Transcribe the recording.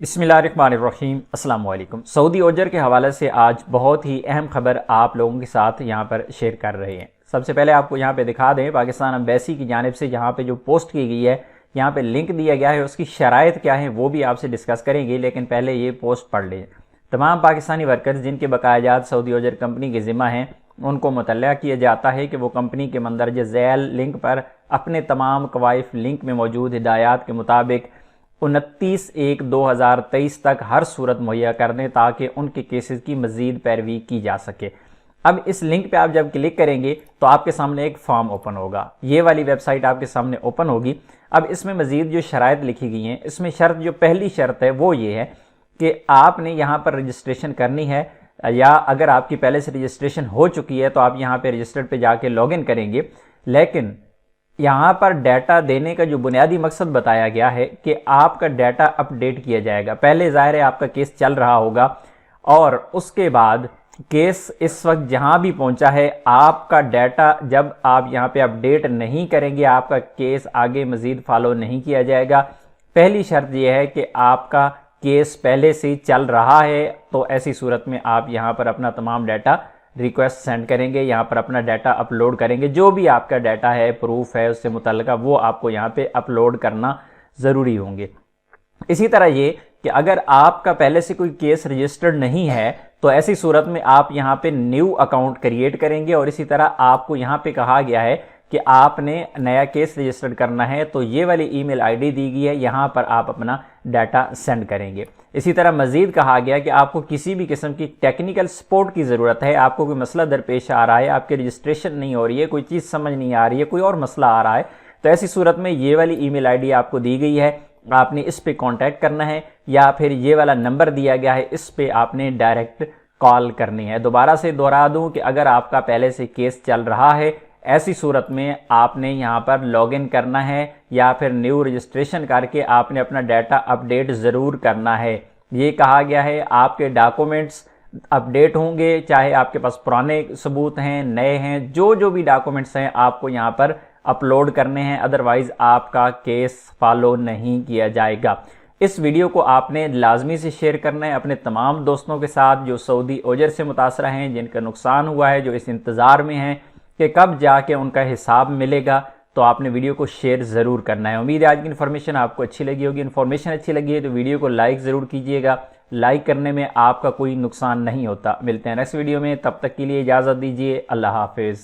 बिस्मिल्लाहिर्रहमानिर्रहीम अस्सलाम वालेकुम। सऊदी ओजर के हवाले से आज बहुत ही अहम खबर आप लोगों के साथ यहाँ पर शेयर कर रहे हैं। सबसे पहले आपको यहाँ पे दिखा दें, पाकिस्तान एम्बेसी की जानिब से यहाँ पे जो पोस्ट की गई है, यहाँ पे लिंक दिया गया है, उसकी शराइत क्या है वो भी आपसे डिस्कस करेंगे, लेकिन पहले ये पोस्ट पढ़ लें। तमाम पाकिस्तानी वर्कर्स जिनके बकायाजात सऊदी ओजर कंपनी के ज़िम्मा हैं, उनको मुतल्ला किया जाता है कि वो कंपनी के मंदरज झैल लिंक पर अपने तमाम कवाइफ लिंक में मौजूद हिदायत के मुताबिक 29/1/2023 तक हर सूरत मुहैया कर दें ताकि उनके केसेस की मज़ीद पैरवी की जा सके। अब इस लिंक पे आप जब क्लिक करेंगे तो आपके सामने एक फॉर्म ओपन होगा। ये वाली वेबसाइट आपके सामने ओपन होगी। अब इसमें मज़ीद जो शराइत लिखी गई हैं, इसमें शर्त, जो पहली शर्त है वो ये है कि आपने यहाँ पर रजिस्ट्रेशन करनी है, या अगर आपकी पहले से रजिस्ट्रेशन हो चुकी है तो आप यहाँ पे रजिस्टर्ड पे जाके लॉगिन करेंगे। लेकिन यहाँ पर डाटा देने का जो बुनियादी मकसद बताया गया है कि आपका डाटा अपडेट किया जाएगा। पहले ज़ाहिर है आपका केस चल रहा होगा और उसके बाद केस इस वक्त जहाँ भी पहुँचा है, आपका डाटा जब आप यहाँ पे अपडेट नहीं करेंगे, आपका केस आगे मज़ीद फॉलो नहीं किया जाएगा। पहली शर्त यह है कि आपका केस पहले से चल रहा है, तो ऐसी सूरत में आप यहाँ पर अपना तमाम डाटा रिक्वेस्ट सेंड करेंगे, यहाँ पर अपना डाटा अपलोड करेंगे। जो भी आपका डाटा है, प्रूफ है उससे मुतल्लिका, वो आपको यहाँ पे अपलोड करना ज़रूरी होंगे। इसी तरह ये कि अगर आपका पहले से कोई केस रजिस्टर्ड नहीं है तो ऐसी सूरत में आप यहाँ पे न्यू अकाउंट क्रिएट करेंगे। और इसी तरह आपको यहाँ पे कहा गया है कि आपने नया केस रजिस्टर्ड करना है, तो ये वाली ईमेल आईडी दी गई है, यहाँ पर आप अपना डाटा सेंड करेंगे। इसी तरह मज़ीद कहा गया कि आपको किसी भी किस्म की टेक्निकल सपोर्ट की ज़रूरत है, आपको कोई मसला दरपेश आ रहा है, आपकी रजिस्ट्रेशन नहीं हो रही है, कोई चीज़ समझ नहीं आ रही है, कोई और मसला आ रहा है, तो ऐसी सूरत में ये वाली ईमेल आईडी आपको दी गई है, आपने इस पर कॉन्टैक्ट करना है, या फिर ये वाला नंबर दिया गया है, इस पर आपने डायरेक्ट कॉल करनी है। दोबारा से दोहरा दूँ कि अगर आपका पहले से केस चल रहा है, ऐसी सूरत में आपने यहाँ पर लॉगिन करना है या फिर न्यू रजिस्ट्रेशन करके आपने अपना डाटा अपडेट ज़रूर करना है। ये कहा गया है आपके डॉक्यूमेंट्स अपडेट होंगे, चाहे आपके पास पुराने सबूत हैं, नए हैं, जो भी डॉक्यूमेंट्स हैं आपको यहाँ पर अपलोड करने हैं, अदरवाइज़ आपका केस फॉलो नहीं किया जाएगा। इस वीडियो को आपने लाजमी से शेयर करना है अपने तमाम दोस्तों के साथ जो सऊदी ओजर से मुतासरा हैं, जिनका नुकसान हुआ है, जो इस इंतज़ार में हैं कि कब जाके उनका हिसाब मिलेगा। तो आपने वीडियो को शेयर ज़रूर करना है। उम्मीद है आज की इन्फॉर्मेशन आपको अच्छी लगी होगी। इन्फॉर्मेशन अच्छी लगी है तो वीडियो को लाइक ज़रूर कीजिएगा। लाइक करने में आपका कोई नुकसान नहीं होता। मिलते हैं नेक्स्ट वीडियो में, तब तक के लिए इजाज़त दीजिए। अल्लाह हाफिज़।